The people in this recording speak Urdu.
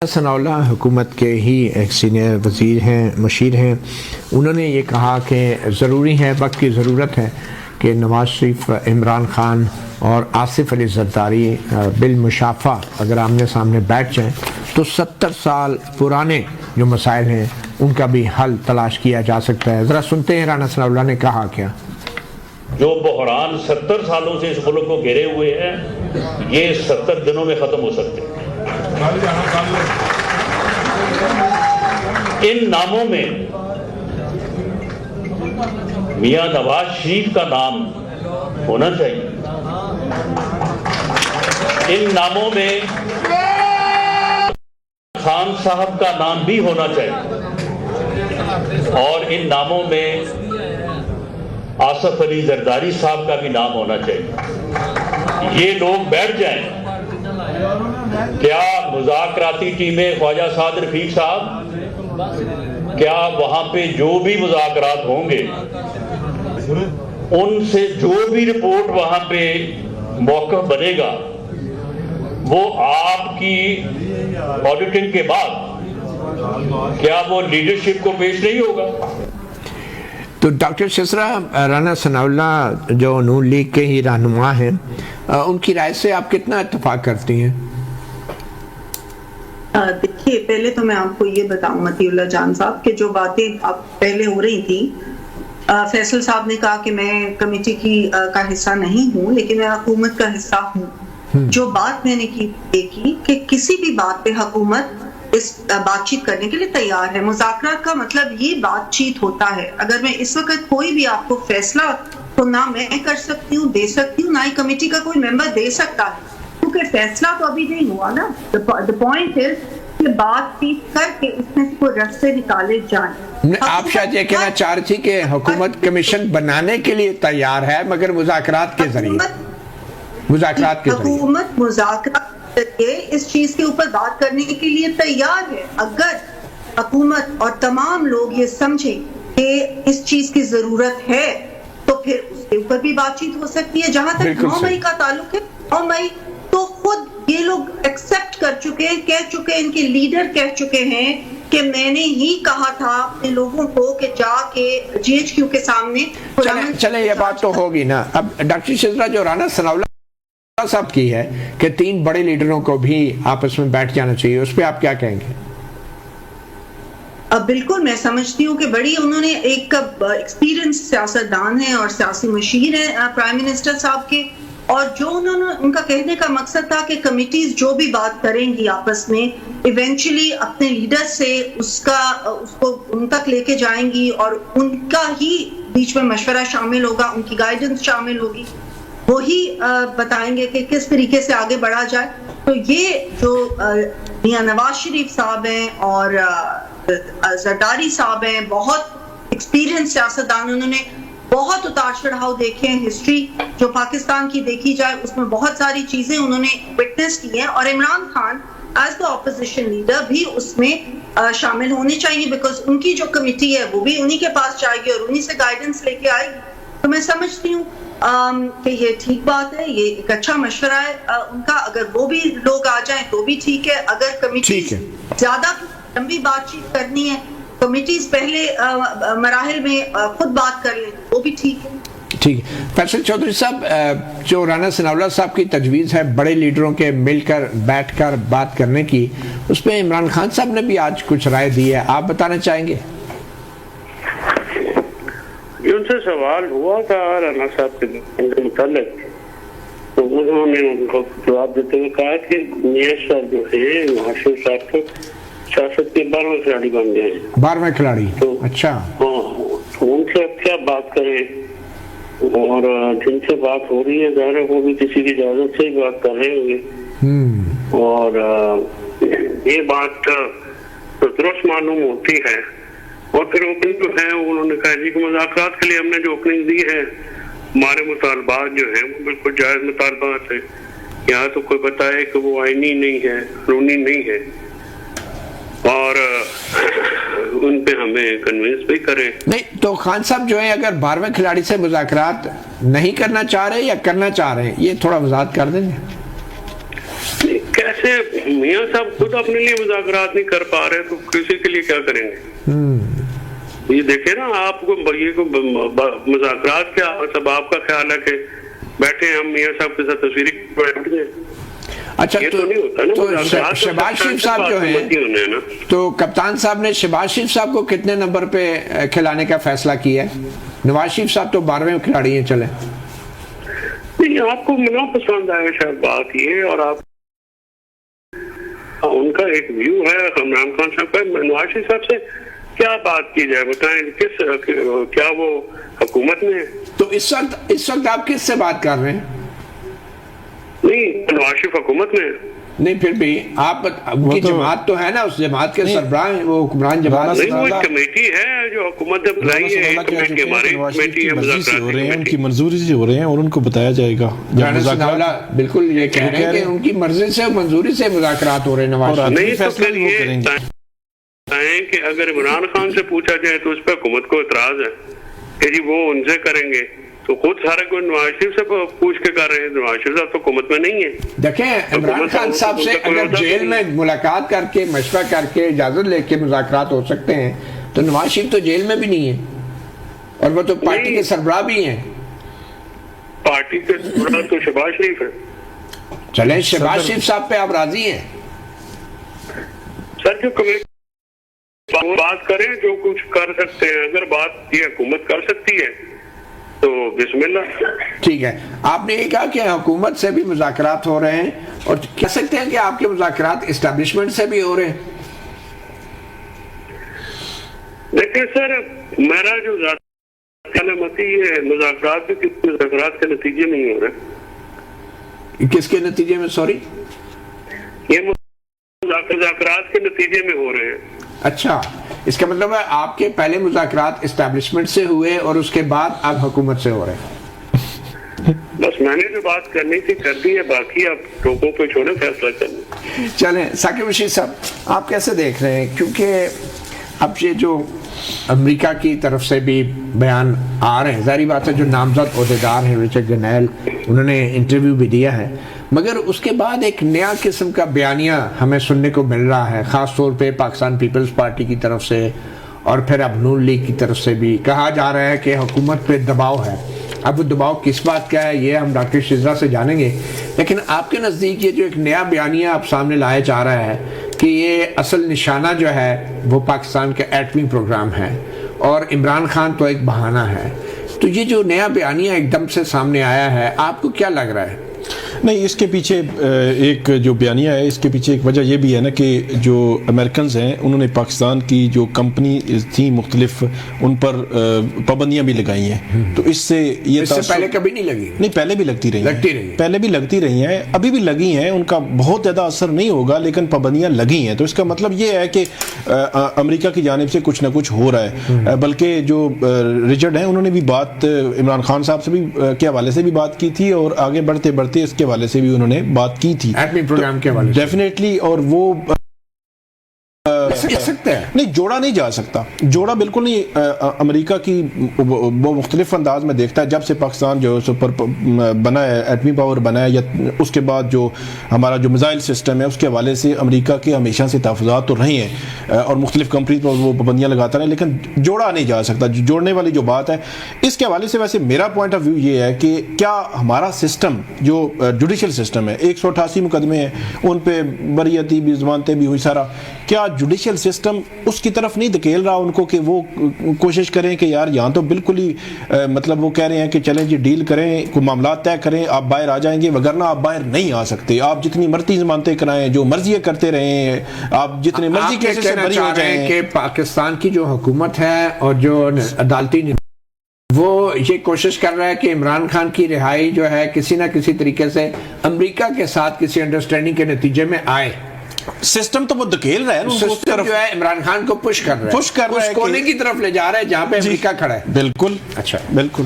ثناء اللہ حکومت کے ہی ایک سینئر وزیر ہیں، مشیر ہیں. انہوں نے یہ کہا کہ ضروری ہے، وقت کی ضرورت ہے کہ نواز شریف، عمران خان اور آصف علی زرداری بالمشافہ اگر آمنے سامنے بیٹھ جائیں تو 70 سال پرانے جو مسائل ہیں ان کا بھی حل تلاش کیا جا سکتا ہے. ذرا سنتے ہیں رانا ثناء اللہ نے کہا کیا. جو بحران 70 سالوں سے اس ملک کو گھیرے ہوئے ہیں یہ 70 دنوں میں ختم ہو سکتے ہیں. ان ناموں میں میاں نواز شریف کا نام ہونا چاہیے. ان ناموں میں خان صاحب کا نام بھی ہونا چاہیے اور ان ناموں میں آصف علی زرداری صاحب کا بھی نام ہونا چاہیے. یہ لوگ بیٹھ جائیں. کیا مذاکراتی ٹیمیں خواجہ سعد رفیق صاحب، کیا وہاں پہ جو بھی مذاکرات ہوں گے ان سے جو بھی رپورٹ وہاں پہ موقف بنے گا وہ آپ کی آڈیٹنگ کے بعد کیا وہ لیڈرشپ کو پیش نہیں ہوگا؟ تو ڈاکٹر شسرا، رانا ثناء اللہ جو نون لیگ کے ہی رہنما ہیں، ان کی رائے سے آپ کتنا اتفاق کرتی ہیں؟ دیکھیے، پہلے تو میں آپ کو یہ بتاؤں مطیع اللہ جان صاحب کہ جو باتیں اب پہلے ہو رہی تھی، فیصل صاحب نے کہا کہ میں کمیٹی کا حصہ نہیں ہوں لیکن میں حکومت کا حصہ ہوں. جو بات میں نے کی کہ کسی بھی بات پہ حکومت اس بات چیت کرنے کے لیے تیار ہے. مذاکرات کا مطلب یہ بات چیت ہوتا ہے. اگر میں اس وقت کوئی بھی آپ کو فیصلہ تو نہ میں کر سکتی ہوں، دے سکتی ہوں، نہ ہی کمیٹی کا کوئی ممبر دے سکتا ہے کیونکہ فیصلہ تو ابھی نہیں ہوا نا. the point is کہ بات چیت کر کے اس میں سے کوئی رستے نکالے جائیں. آپ شاید یہ کہنا چاہ رہی تھی کہ حکومت کمیشن بنانے کے لیے تیار ہے مگر مذاکرات کے ذریعے حکومت مذاکرات اس چیز کے اوپر بات کرنے کے لیے تیار ہے. اگر حکومت اور تمام لوگ یہ سمجھیں کہ اس چیز کی ضرورت ہے تو پھر اس کے اوپر بھی بات چیت ہو سکتی ہے. جہاں تک 9 مئی کا تعلق ہے، 9 مئی تو خود یہ لوگ ایکسپٹ کر چکے، کہہ چکے، ان کے لیڈر کہہ چکے ہیں کہ میں نے ہی کہا تھا اپنے لوگوں کو کہ جا کے جی ایچ کیو کے سامنے. چلیں یہ بات تو ہوگی نا. اب ڈاکٹر شسرا، جو رانا ثناء اللہ صاحب کی ہے کہ 3 بڑے لیڈروں کو بھی آپس میں بیٹھ جانا چاہیے، اس پہ آپ کیا کہیں گے؟ بالکل میں سمجھتی ہوں کہ بڑی انہوں نے ایک ایکسپیرینس سیاستدان ہیں اور سیاسی مشیر ہیں پرائم منسٹر صاحب کے، اور جو ان کا کہنے کا مقصد تھا کہ کمیٹیز جو بھی بات کریں گی آپس میں ایونچولی اپنے لیڈر سے اس کو ان تک لے کے جائیں گی اور ان کا ہی بیچ میں مشورہ شامل ہوگا، ان کی گائیڈنس شامل ہوگی، وہی بتائیں گے کہ کس طریقے سے آگے بڑھا جائے. تو یہ جو میاں نواز شریف صاحب ہیں اور زرداری صاحب ہیں، بہت ایکسپیرینس سیاستدان، انہوں نے بہت اتار چڑھاؤ دیکھے ہیں. ہسٹری جو پاکستان کی دیکھی جائے اس میں بہت ساری چیزیں انہوں نے وٹنس کی ہیں اور Imran Khan as the opposition leader بھی اس میں شامل ہونے چاہیے بیکاز ان کی جو کمیٹی ہے وہ بھی انہی کے پاس جائے گی اور انہی سے گائیڈنس لے کے آئے گی. تو میں سمجھتی ہوں کہ یہ ٹھیک بات ہے، یہ ایک اچھا مشورہ ہے ان کا. اگر وہ بھی لوگ آ جائیں تو بھی ٹھیک ہے. اگر کمیٹی زیادہ لمبی بات چیت کرنی ہے، کمیٹیز پہلے مراحل میں خود بات کر لیں، وہ بھی ٹھیک ہے. ٹھیک ہے. فیصل چودھری صاحب، جو رانا ثناء اللہ صاحب کی تجویز ہے بڑے لیڈروں کے مل کر بیٹھ کر بات کرنے کی، اس پہ عمران خان صاحب نے بھی آج کچھ رائے دی ہے، آپ بتانا چاہیں گے؟ ان سے سوال ہوا تھا رانا صاحب کے متعلق تو انہوں نے ان کو جواب دیتے ہوئے کہا کہ میاں صاحب جو ہے نواز شریف صاحب کو سیاست کے 12ویں کھلاڑی بن گئے ہیں. 12ویں کھلاڑی؟ اچھا. ہاں، ان سے اب کیا بات کریں، اور جن سے بات ہو رہی ہے ظاہر ہے وہ بھی کسی کی اجازت سے ہی بات کر رہے ہوں گے اور یہ بات درست معلوم ہوتی ہے. اور پھر اوپننگ جو ہے انہوں نے کہا جی کہ مذاکرات کے لیے ہم نے جو اوپننگ دی ہے ہمارے مطالبات جو ہیں وہ بالکل جائز مطالبات ہیں. یہاں تو کوئی بتائے کہ وہ آئینی نہیں ہے، قانونی نہیں ہے اور ان پہ ہمیں کنونس بھی کریں. نہیں تو خان صاحب جو ہیں اگر 12ویں کھلاڑی سے مذاکرات نہیں کرنا چاہ رہے یا کرنا چاہ رہے ہیں، یہ تھوڑا وضاحت کر دیں گے. ایسے میاں صاحب خود اپنے لیے مذاکرات نہیں کر پا رہے تو کسی کے لیے کیا کریں گے؟ یہ دیکھیں نا آپ کو یہ مذاکرات کیا سب آپ کا خیال ہے کہ بیٹھے ہم میاں صاحب کے ساتھ تصویری بیٹھ گئے؟ اچھا تو شہباز شریف صاحب جو ہیں تو کپتان صاحب نے شہباز شریف صاحب کو کتنے نمبر پہ کھلانے کا فیصلہ کیا ہے؟ نواز شریف صاحب تو 12ویں کھلاڑی ہیں. چلے نہیں آپ کو منا پسند آئے شاید بات یہ, اور آپ ان کا ایک ویو ہے عمران خان صاحب کا, نواز شریف صاحب سے کیا بات کی جائے بتائیں, کیا وہ حکومت میں؟ تو اس وقت آپ کس سے بات کر رہے ہیں؟ نہیں نواز شریف حکومت میں نہیں, پھر بھی آپ کی جماعت تو ہے نا, اس جماعت کے سربراہ ہیں وہ حکمران جماعت. نہیں وہ ایک کمیٹی ہے جو حکومت نے بنائی ہے, کمیٹی ہماری کمیٹی ہے, مذاکرات ہو رہے ہیں, ان کی منظوری سے ہو رہے ہیں اور ان کو بتایا جائے گا. بالکل یہ کہہ رہے ہیں کہ ان کی مرضی سے منظوری سے مذاکرات ہو رہے ہیں. نواز نہیں تو پھر یہ کہ اگر عمران خان سے پوچھا جائے تو اس پہ حکومت کو اعتراض ہے کہ جی وہ ان سے کریں گے, تو خود سارے کوئی نواز شریف سے پوچھ کے کر رہے ہیں. نواز شریف صاحب تو حکومت میں نہیں ہے. دیکھیں عمران خان صاحب سے اگر جیل میں ملاقات کر کے مشورہ کر کے اجازت لے کے مذاکرات ہو سکتے ہیں تو نواز شریف تو جیل میں بھی نہیں ہے, اور وہ تو پارٹی کے سربراہ بھی ہیں. پارٹی کے سربراہ تو شہباز شریف ہے. چلیں شہباز شریف صاحب پہ آپ راضی ہیں؟ سر جو بات کریں جو کچھ کر سکتے ہیں, اگر بات یہ حکومت کر سکتی ہے تو بسم اللہ. ٹھیک ہے, آپ نے یہ کہا کہ حکومت سے بھی مذاکرات ہو رہے ہیں, اور کہہ سکتے ہیں کہ آپ کے مذاکرات اسٹیبلشمنٹ سے بھی ہو رہے ہیں. دیکھیں سر میرا جو ذاتی یہ مذاکرات مذاکرات کے نتیجے میں ہی ہو رہے. کس کے نتیجے میں؟ سوری, یہ مذاکرات کے نتیجے میں ہو رہے ہیں. اچھا, اس کا مطلب ہے آپ کے پہلے مذاکرات اسٹیبلشمنٹ سے ہوئے اور اس کے بعد اب حکومت سے ہو رہے ہیں. بس میں نے جو بات کرنی تھی کر دی ہے, باقی آپ لوگوں پہ چھوڑے فیصلہ کرنے. چلیں ثاقب رشید صاحب آپ کیسے دیکھ رہے ہیں, کیونکہ اب یہ جو امریکہ کی طرف سے بھی بیان آ رہے ہیں, ظاہری بات ہے جو نامزد عہدیدار ہیں رچرڈ گرنیل انہوں نے انٹرویو بھی دیا ہے, مگر اس کے بعد ایک نیا قسم کا بیانیہ ہمیں سننے کو مل رہا ہے, خاص طور پہ پاکستان پیپلز پارٹی کی طرف سے, اور پھر اب نون لیگ کی طرف سے بھی کہا جا رہا ہے کہ حکومت پہ دباؤ ہے. اب وہ دباؤ کس بات کا ہے یہ ہم ڈاکٹر شزرا سے جانیں گے, لیکن آپ کے نزدیک یہ جو ایک نیا بیانیہ آپ سامنے لایا جا رہا ہے کہ یہ اصل نشانہ جو ہے وہ پاکستان کا ایٹمی پروگرام ہے اور عمران خان تو ایک بہانہ ہے, تو یہ جو نیا بیانیہ ایک دم سے سامنے آیا ہے آپ کو کیا لگ رہا ہے؟ نہیں, اس کے پیچھے ایک جو بیانیہ ہے اس کے پیچھے ایک وجہ یہ بھی ہے نا کہ جو امریکنز ہیں انہوں نے پاکستان کی جو کمپنی تھیں مختلف ان پر پابندیاں بھی لگائی ہیں, تو اس سے یہ اس سے پہلے کبھی نہیں لگی؟ نہیں, پہلے بھی لگتی رہی, پہلے بھی لگتی رہی ہیں, ابھی بھی لگی ہیں, ان کا بہت زیادہ اثر نہیں ہوگا لیکن پابندیاں لگی ہیں. تو اس کا مطلب یہ ہے کہ امریکہ کی جانب سے کچھ نہ کچھ ہو رہا ہے. بلکہ جو رچرڈ ہیں انہوں نے بھی بات عمران خان صاحب سے بھی کے حوالے سے بھی بات کی تھی, اور آگے بڑھتے بڑھتے اس کے حوالے سے بھی انہوں نے بات کی تھی ایٹمی پروگرام کے حوالے سے ڈیفینیٹلی, اور وہ سکتے ہیں نہیں جوڑا نہیں جا سکتا, جوڑا بالکل نہیں. امریکہ کی وہ مختلف انداز میں دیکھتا ہے جب سے پاکستان جو سپر بنا ہے, ایٹمی پاور بنا ہے, یا اس کے بعد جو ہمارا جو میزائل سسٹم ہے اس کے حوالے سے امریکہ کے ہمیشہ سے تحفظات تو رہے ہیں اور مختلف کمپنیز پر وہ پابندیاں لگاتا رہے, لیکن جوڑا نہیں جا سکتا. جوڑنے والی جو بات ہے اس کے حوالے سے ویسے میرا پوائنٹ آف ویو یہ ہے کہ کیا ہمارا سسٹم جو جوڈیشل سسٹم ہے 188 مقدمے ہیں ان پہ بریتی بھی ضمانتیں بھی ہوئی سارا, کیا جوڈیشل سسٹم اس کی طرف نہیں دھکیل رہا ان کو کہ وہ کوشش کریں کہ یار یہاں تو بالکل ہی مطلب وہ کہہ رہے ہیں کہ چلیں جی ڈیل کریں, کوئی معاملات طے کریں, آپ باہر آ جائیں گے, وگرنہ آپ باہر نہیں آ سکتے, آپ جتنی مرضی ضمانتیں کرائیں, جو مرضی کرتے رہیں, آپ جتنے مرضی کیسے سے بری ہو جائیں. کہ پاکستان کی جو حکومت ہے اور جو عدالتی وہ یہ کوشش کر رہا ہے کہ عمران خان کی رہائی جو ہے کسی نہ کسی طریقے سے امریکہ کے ساتھ کسی انڈرسٹینڈنگ کے نتیجے میں آئے. سسٹم تو وہ دھکیل رہا ہے, سسٹم جو ہے عمران خان کو پش کر رہا ہے, پش کر رہا ہے اس کونے کی طرف لے جا رہا ہے جہاں پہ امریکہ کھڑا ہے. بالکل, اچھا بالکل.